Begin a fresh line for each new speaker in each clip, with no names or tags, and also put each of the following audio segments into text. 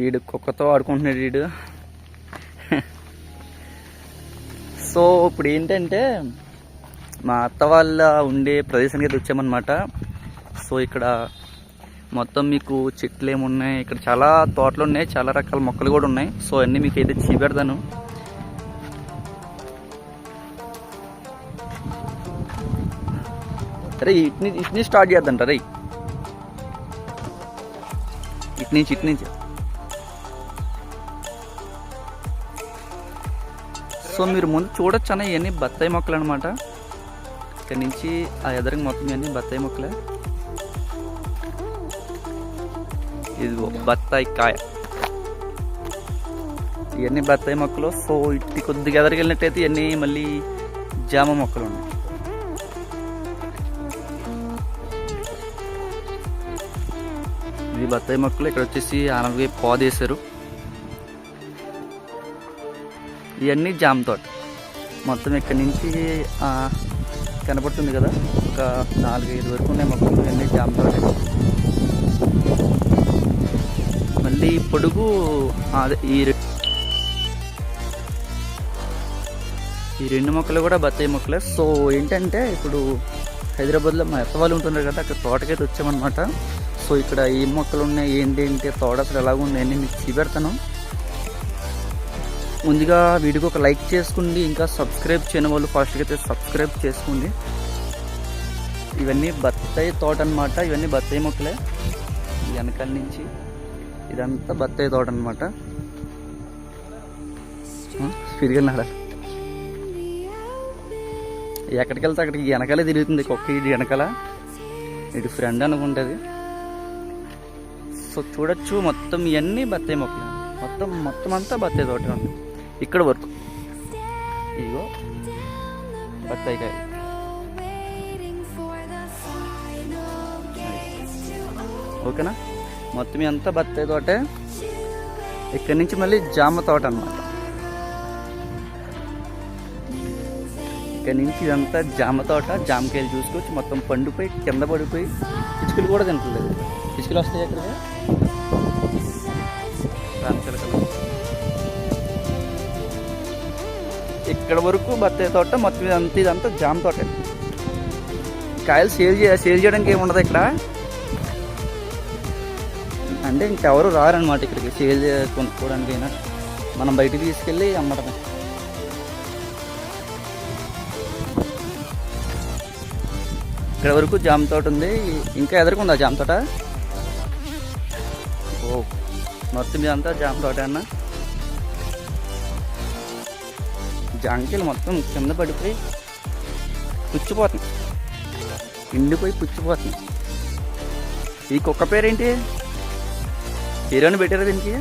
వీడు కుక్కతో ఆడుకుంటున్నాడు వీడు. సో ఇప్పుడు ఏంటంటే మా అత్త వాళ్ళ ఉండే ప్రదేశానికి అయితే వచ్చామన్నమాట. సో ఇక్కడ మొత్తం మీకు చెట్లు ఏమున్నాయి, ఇక్కడ చాలా తోటలు ఉన్నాయి, చాలా రకాల మొక్కలు కూడా ఉన్నాయి. సో అన్నీ మీకు అయితే చూపెడతాను. అరే ఇటు స్టార్ట్ చేద్దంట రే, ఇటు నుంచి. సో మీరు ముందు చూడొచ్చు అన్న, ఇవన్నీ బత్తాయి మొక్కలు అనమాట. ఇక్కడ నుంచి ఆ ఎదరికి మొత్తం ఇవన్నీ బత్తాయి మొక్కలే. ఇది బత్తాయి కాయ, ఇవన్నీ బత్తాయి మొక్కలు. సో ఇటు కొద్దిగా ఎదరికి వెళ్ళినట్టయితే ఇవన్నీ మళ్ళీ జామ మొక్కలు ఉన్నాయి. ఇది బత్తాయి మొక్కలు. ఇక్కడ వచ్చేసి ఆనపకాయ పోదేశారు. ఇవన్నీ జామ తోట మొత్తం. ఇక్కడ నుంచి కనపడుతుంది కదా, ఒక 4-5 వరకు ఉన్నాయి మొక్కలు. ఇవన్నీ జామ తోట. మళ్ళీ పొడుగు ఈ రెండు మొక్కలు కూడా బత్తాయి మొక్కలే. సో ఏంటంటే ఇప్పుడు హైదరాబాద్లో మా అత్త వాళ్ళు ఉంటున్నారు కదా, అక్కడ తోటకైతే వచ్చామన్నమాట. సో ఇక్కడ ఏం మొక్కలు ఉన్నాయి, ఏంటి తోట అసలు ఎలాగుంది అన్నీ మీకు చూపెడతాను. ముందుగా వీడియోకి ఒక లైక్ చేసుకోండి. ఇంకా సబ్స్క్రైబ్ చేయని వాళ్ళు ఫాస్ట్గా అయితే సబ్స్క్రైబ్ చేసుకోండి. ఇవన్నీ బత్తాయి తోట అనమాట. ఇవన్నీ బత్తాయి మొక్కలే. వెనకాల నుంచి ఇదంతా బత్తాయి తోట అనమాట. స్పీడ్గా నడాలి. ఎక్కడికి వెళ్తే అక్కడికి వెనకాలే తిరుగుతుంది కుక్క. ఇది వెనకాల, ఇటు ఫ్రెండ్ అనుకుంటుంది. సో చూడొచ్చు మొత్తం ఇవన్నీ బత్తాయి మొక్కలు. మొత్తం అంతా బత్తాయి తోట ఉంది ఇక్కడ వరకు. ఇదిగో బత్తాయి కాయ. ఓకేనా, మొత్తం అంతా బత్తాయి తోటే. ఇక్కడి నుంచి మళ్ళీ జామ తోట అన్నమాట. ఇక్కడి నుంచి ఇదంతా జామ తోట. జామకాయలు చూసుకోవచ్చు, మొత్తం పండిపోయి కింద పడిపోయి పిచ్చుకలు కూడా తింటలేదు. పిచ్చుకలు వస్తాయి అక్కడ. ఇక్కడ వరకు బత్తాయి తోట మొత్తం. ఇదంతా జామ తోట. కాయలు సేల్ చేయడానికి ఏముండదు ఇక్కడ. అంటే ఇంకెవరు రారనమాట ఇక్కడికి సేల్ కొనుక్కోవడానికైనా. మనం బయటికి తీసుకెళ్ళి అమ్మడమే. ఇక్కడ వరకు జామ తోట ఉంది. ఇంకా ఎదురుకుందా జామ తోట. ఓ మొత్తం ఇదంతా జామ తోట అన్న. జాంకాయలు మొత్తం కింద పడిపోయి పుచ్చిపోతుంది, ఎండిపోయి పుచ్చిపోతుంది. ఈ కుక్క పేరేంటి, పేరు పెట్టారా దీనికి?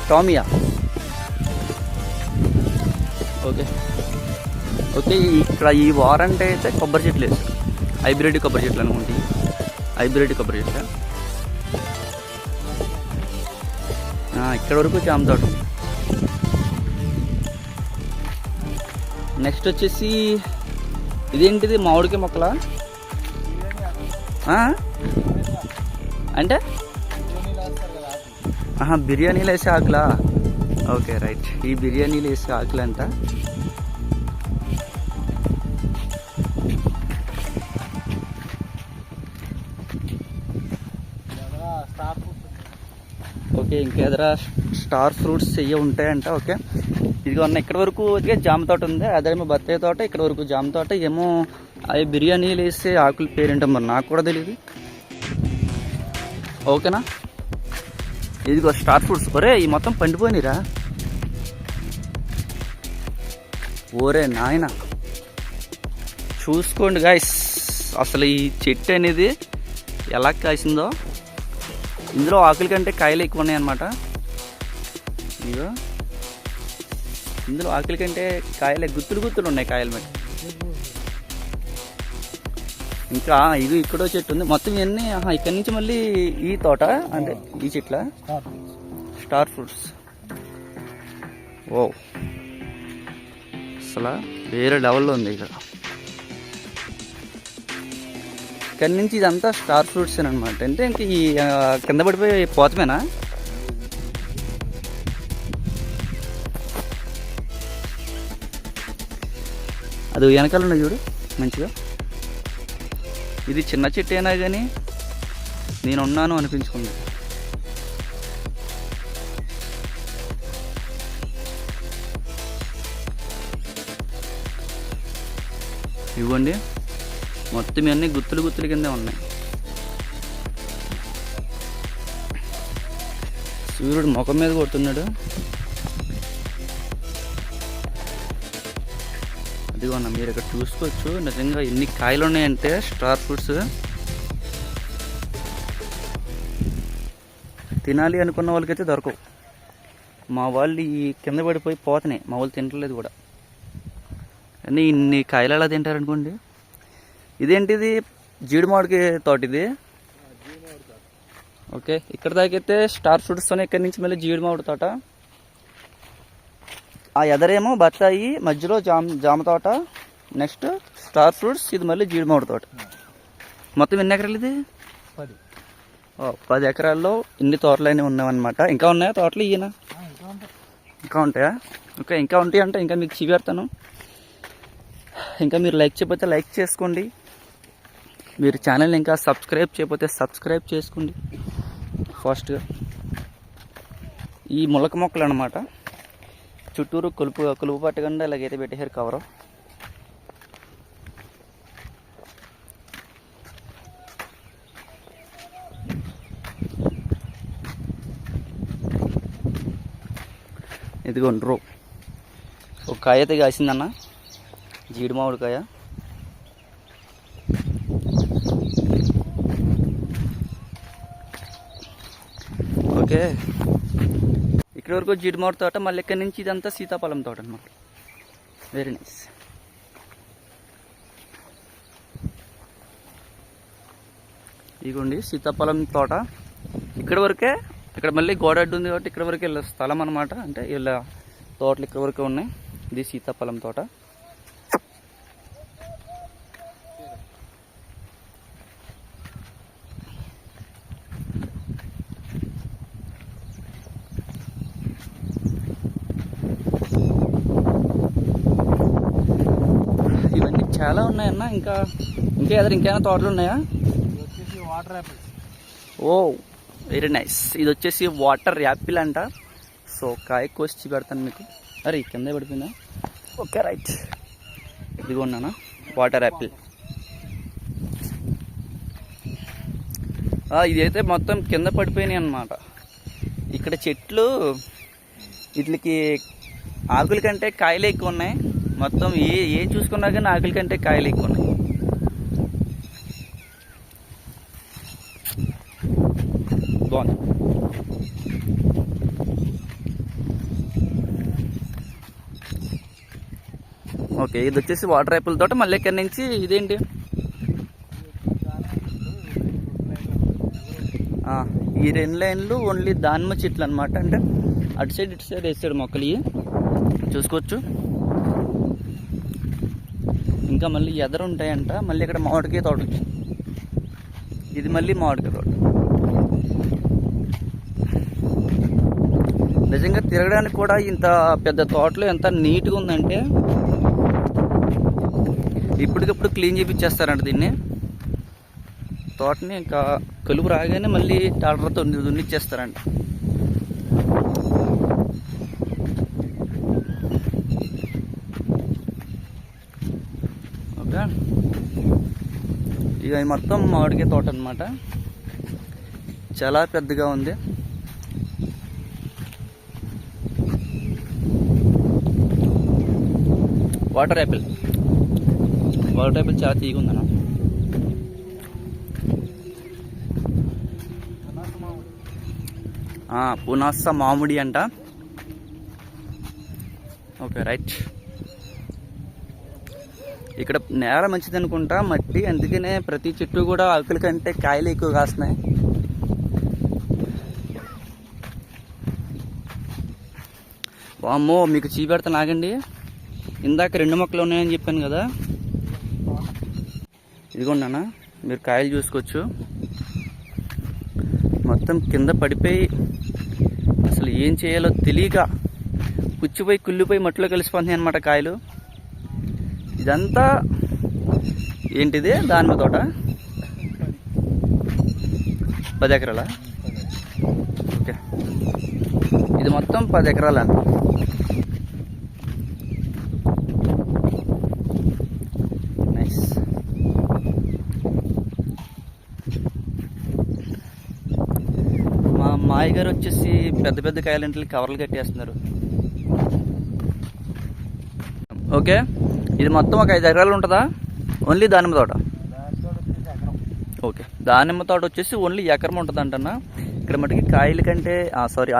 టామియా. ఓకే. ఇక్కడ ఈ వారంటే అయితే కొబ్బరి చెట్లు వేస్తారు. హైబ్రిడ్ కొబ్బరి చెట్లు అనుకుంటే. హైబ్రిడ్ కొబ్బరి చెట్లు. ఇక్కడ వరకు జామ తోట. నెక్స్ట్ వచ్చేసి ఇదేంటిది, మామిడికాయ మొక్కలా అంటే? బిర్యానీలు వేసే ఆకులా? Okay right. ఈ బిర్యానీలు వేసే ఆకులంట. ఓకే, ఇంకెదరా స్టార్ ఫ్రూట్స్ ఇవి ఉంటాయంట. ఓకే, ఇదిగో ఉన్న ఇక్కడ వరకు జామ తోట ఉంది. అదేమో బత్తాయి తోట. ఇక్కడ వరకు జామ తోట. ఏమో అవి బిర్యానీలు వేసే ఆకుల పేరేంటో మరి నాకు కూడా తెలియదు. ఓకేనా, ఇదిగో స్టార్ ఫ్రూట్స్. ఒరే ఈ మొత్తం పండిపోయినరా. ఓరే నాయన చూసుకోండి గాయస్, అసలు ఈ చెట్టు అనేది ఎలా కాసిందో. ఇందులో ఆకుల కంటే కాయలు ఎక్కువ ఉన్నాయన్నమాట. ఇదిగో ఇందులో ఆకుల కంటే కాయలే గుత్తులు ఉన్నాయి కాయల మీద. ఇంకా ఇది ఇక్కడో చెట్టు ఉంది. మొత్తం ఇవన్నీ ఇక్కడి నుంచి మళ్ళీ ఈ తోట అంటే ఈ చెట్ల స్టార్ ఫ్రూట్స్. ఓ అసలు వేరే లెవెల్లో ఉంది ఇక్కడ. ఇక్కడి నుంచి ఇదంతా స్టార్ ఫ్రూట్స్ అనమాట. అంటే ఇంక ఈ కింద పడిపోయి పోతమేనా? అది వెనకాల ఉన్నది చూడు మంచిగా. ఇది చిన్న చెట్టు అయినా కానీ నేనున్నాను అనిపించుకుంది. ఇవ్వండి మొత్తం ఇవన్నీ గుత్తులు గుత్తులు కిందే ఉన్నాయి. సూర్యుడు ముఖం మీద కొడుతున్నాడు. అదిగోన్నా మీరు ఇక్కడ చూసుకోవచ్చు నిజంగా ఎన్ని కాయలు ఉన్నాయంటే స్టార్ ఫ్రూట్స్. తినాలి అనుకున్న వాళ్ళకైతే దొరకవు. మా వాళ్ళు ఈ కింద పడిపోయి పోతున్నాయి, మా వాళ్ళు తింటలేదు కూడా. కానీ ఇన్ని కాయలు ఎలా తింటారనుకోండి. ఇదేంటిది? జీడి మామిడికి తోట ఇది. ఓకే, ఇక్కడ దాకైతే స్టార్ ఫ్రూట్స్తోనే ఇక్కడి నుంచి మళ్ళీ జీడి మామిడి తోట. ఆ ఎదరేమో బత్తాయి, మధ్యలో జామ తోట, నెక్స్ట్ స్టార్ ఫ్రూట్స్, ఇది మళ్ళీ జీడి మామిడి తోట. మొత్తం ఎన్ని ఎకరాలు ఇది? 10 ఎకరాల్లో ఇన్ని తోటలన్నీ ఉన్నాయన్నమాట. ఇంకా ఉన్నాయా తోటలు? ఈయన ఇంకా ఉంటాయా? ఓకే, ఇంకా ఉంటాయి అంటే ఇంకా మీకు చూపెడతాను. ఇంకా మీరు లైక్ చేయకపోతే లైక్ చేసుకోండి. మీరు ఛానల్ని ఇంకా సబ్స్క్రైబ్ చేయకపోతే సబ్స్క్రైబ్ చేసుకోండి ఫాస్ట్గా. ఈ ములక మొక్కలు అనమాట. చుట్టూరు కొలుపు పట్టకుండా ఇలాగైతే పెట్టేసారు కవరు. ఇదిగోండి ఒక కాయ అయితే కాసిందన్న, జీడి మామిడికాయ. ఓకే, ఇక్కడ వరకు జీడి మామిడి తోట. మళ్ళీ ఇక్కడి నుంచి ఇదంతా సీతాఫలం తోట అనమాట. Very nice. ఇదిగోండి సీతాఫలం తోట. ఇక్కడ వరకే, ఇక్కడ మళ్ళీ గోడ అడ్డు ఉంది కాబట్టి ఇక్కడ వరకే వీళ్ళ స్థలం అనమాట. అంటే వీళ్ళ తోటలు ఇక్కడ వరకే ఉన్నాయి. ఇది సీతాఫలం తోట. ఇవన్నీ చాలా ఉన్నాయన్న. ఇంకా ఇంకేమైనా తోటలు ఉన్నాయా?
Water apple.
Oh very nice. ఇది వచ్చేసి వాటర్ యాపిల్ అంట. సో కాయ కోసి పెడతాను మీకు. అరే కింద పడిపోయిందా? Okay right. ఇదిగోన్నానా వాటర్ యాపిల్. ఇదైతే మొత్తం కింద పడిపోయినాయి అన్నమాట. ఇక్కడ చెట్లు వీటికి ఆకుల కంటే కాయలు ఎక్కువ ఉన్నాయి. మొత్తం ఏ చూసుకున్నా కానీ ఆకుల కంటే కాయలు ఎక్కువ ఉన్నాయి. బాగుంది. ఓకే, ఇది వచ్చేసి వాటర్ యాపిల్ తోట. మళ్ళీ ఇక్కడి నుంచి ఇదేంటి? ఈ 2 లైన్లు ఓన్లీ దానిమ్మ చెట్లు అనమాట. అంటే అటు సైడ్ ఇటు సైడ్ వేసాడు మొక్కలు. చూసుకోవచ్చు. ఇంకా మళ్ళీ ఎదరు ఉంటాయంట. మళ్ళీ ఇక్కడ మామిడికాయ తోట వచ్చింది. ఇది మళ్ళీ మామిడికాయ తోట. నిజంగా తిరగడానికి కూడా ఇంత పెద్ద తోటలో ఎంత నీట్గా ఉందంటే ఇప్పటికప్పుడు క్లీన్ చేయించేస్తారంట దీన్ని. తోటని ఇంకా కలుపు రాగానే మళ్ళీ టాలర్తో దున్నిచ్చేస్తారంట. ఓకే, ఇక మొత్తం మామిడికాయ తోట అనమాట. చాలా పెద్దగా ఉంది. వాటర్ యాపిల్ చాలా తీగ ఉందన్న. పునాస మామిడి అంట. Okay right. ఇక్కడ నేల మంచిది అనుకుంటా, మట్టి. అందుకనే ప్రతి చెట్టు కూడా ఆకుల కంటే కాయలు ఎక్కువ కాస్తున్నాయి. వామ్మో, మీకు చూపెడతాను ఆగండి. ఇందాక 2 మొక్కలు ఉన్నాయని చెప్పాను కదా. ఇదిగోండి అన్న, మీరు కాయలు చూసుకోవచ్చు. మొత్తం కింద పడిపోయి అసలు ఏం చేయాలో తెలియక పుచ్చిపోయి కుళ్ళిపోయి మట్టిలో కలిసిపోతున్నాయి అన్నమాట కాయలు. ఇదంతా ఏంటిది దానిమ్మ తోట 10 ఎకరాలా? ఓకే, ఇది మొత్తం 10 ఎకరాల. నైస్. మా మాయ గారు వచ్చేసి పెద్ద పెద్ద కాయలంటే కవర్లు కట్టేస్తున్నారు. ఓకే, ఇది మొత్తం ఒక 5 ఎకరాలు ఉంటుందా? ఓన్లీ దానిమ్మ తోట?
దాంతో వచ్చేసి ఎకరం.
ఓకే, దానిమ్మ తోట వచ్చేసి ఓన్లీ ఎకరం ఉంటుంది అంటన్నా. ఇక్కడ మటుకి కాయల కంటే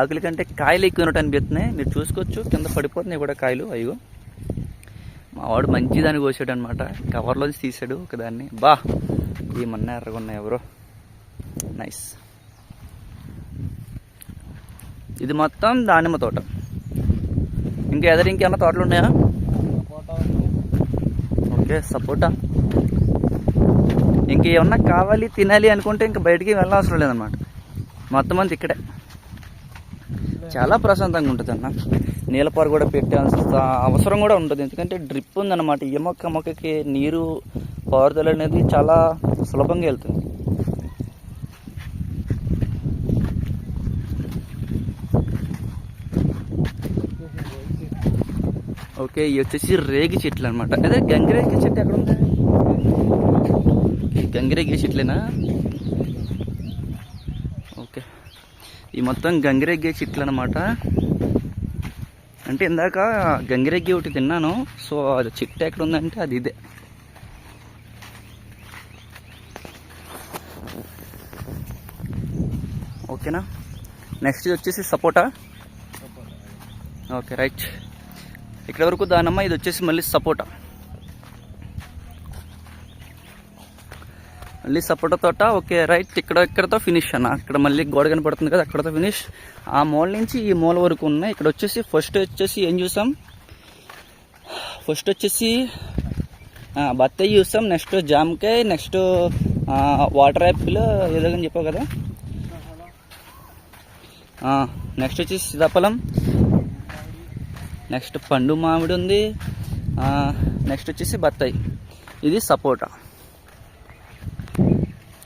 ఆకుల కంటే కాయలు ఎక్కువ ఉన్నట్టు అనిపిస్తున్నాయి. మీరు చూసుకోవచ్చు, కింద పడిపోతున్నాయి కూడా కాయలు. అయ్యో, మా వాడు మంచి దాన్ని కోసాడు అనమాట. కవర్లోంచి తీసాడు ఒకదాన్ని. బా, ఏమన్నా ఎర్రగా ఉన్నాయి ఎవరో. నైస్. ఇది మొత్తం దానిమ్మ తోట. ఇంకా ఇంకేమన్నా తోటలు ఉన్నాయా?
సపోటా ఉంది.
ఓకే, సపోటా. ఇంకేమన్నా కావాలి తినాలి అనుకుంటే ఇంకా బయటికి వెళ్ళవసరం లేదన్నమాట. మొత్తం అంతా ఇక్కడే. చాలా ప్రశాంతంగా ఉంటుంది అన్న. నీళ్ళపారు కూడా పెట్టేంత అవసరం కూడా ఉంటుంది, ఎందుకంటే డ్రిప్ ఉందన్నమాట. ఏ మొక్కకి నీరు పారుదల అనేది చాలా సులభంగా వెళ్తుంది. ఓకే, ఇవి వచ్చేసి రేగి చెట్లు అనమాట. అదే గంగిరేగి చెట్టు ఎక్కడ ఉంది? గంగిరేగి చెట్లేనా? ఓకే, ఈ మొత్తం గంగిరెగ్గే చెట్లు అనమాట. అంటే ఇందాక గంగిరెగ్గి ఒకటి తిన్నాను. సో అది చెట్టు ఎక్కడ ఉందంటే అది ఇదే. ఓకేనా? నెక్స్ట్ వచ్చేసి సపోటా. Okay, right. ఇక్కడ వరకు దానమ్మ, ఇది వచ్చేసి మళ్ళీ సపోటా. మళ్ళీ సపోటా తోట. Okay, right. ఇక్కడతో ఫినిష్ అన్న. ఇక్కడ మళ్ళీ గోడ కనపడుతుంది కదా, అక్కడతో ఫినిష్. ఆ మూల నుంచి ఈ మూల వరకు ఉన్నాయి. ఇక్కడ వచ్చేసి ఫస్ట్ వచ్చేసి ఏం చూసాం? ఫస్ట్ వచ్చేసి బత్తాయి చూసాం. నెక్స్ట్ జామకాయ, నెక్స్ట్ వాటర్ యాపిల్ ఏదో అని చెప్పావు కదా. నెక్స్ట్ వచ్చేసి సీతాఫలం, నెక్స్ట్ పండు మామిడి ఉంది, నెక్స్ట్ వచ్చేసి బత్తాయి. ఇది సపోటా.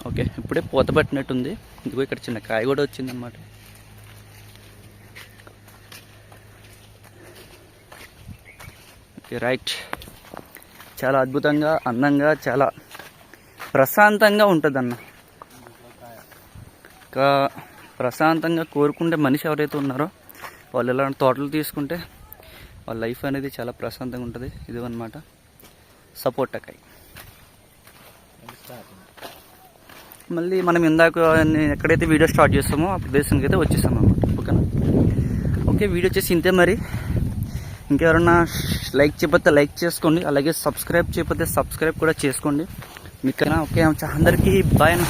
ఓకే, ఇప్పుడే పూత పట్టినట్టుంది. ఇదిగో ఇక్కడ చిన్న కాయ కూడా వచ్చిందన్నమాట. Okay, right. చాలా అద్భుతంగా, అందంగా, చాలా ప్రశాంతంగా ఉంటుంది అన్న. ఇంకా ప్రశాంతంగా కోరుకుంటే మనిషి ఎవరైతే ఉన్నారో వాళ్ళు ఇలాంటి తోటలు తీసుకుంటే వాళ్ళ లైఫ్ అనేది చాలా ప్రశాంతంగా ఉంటుంది. ఇది అన్నమాట సపోటాకాయ. మళ్ళీ మనం ఇందాక ఎక్కడైతే వీడియో స్టార్ట్ చేస్తామో ఆ ప్రదేశానికి అయితే వచ్చేసాం అన్నమాట. ఓకేనా? ఓకే, వీడియో వచ్చేసి ఇంతే. మరి ఇంకెవరన్నా లైక్ చేయకపోతే లైక్ చేసుకోండి, అలాగే సబ్స్క్రైబ్ చేయకపోతే సబ్స్క్రైబ్ కూడా చేసుకోండి. మీకైనా ఓకే. అందరికీ బాయ్ అన్న.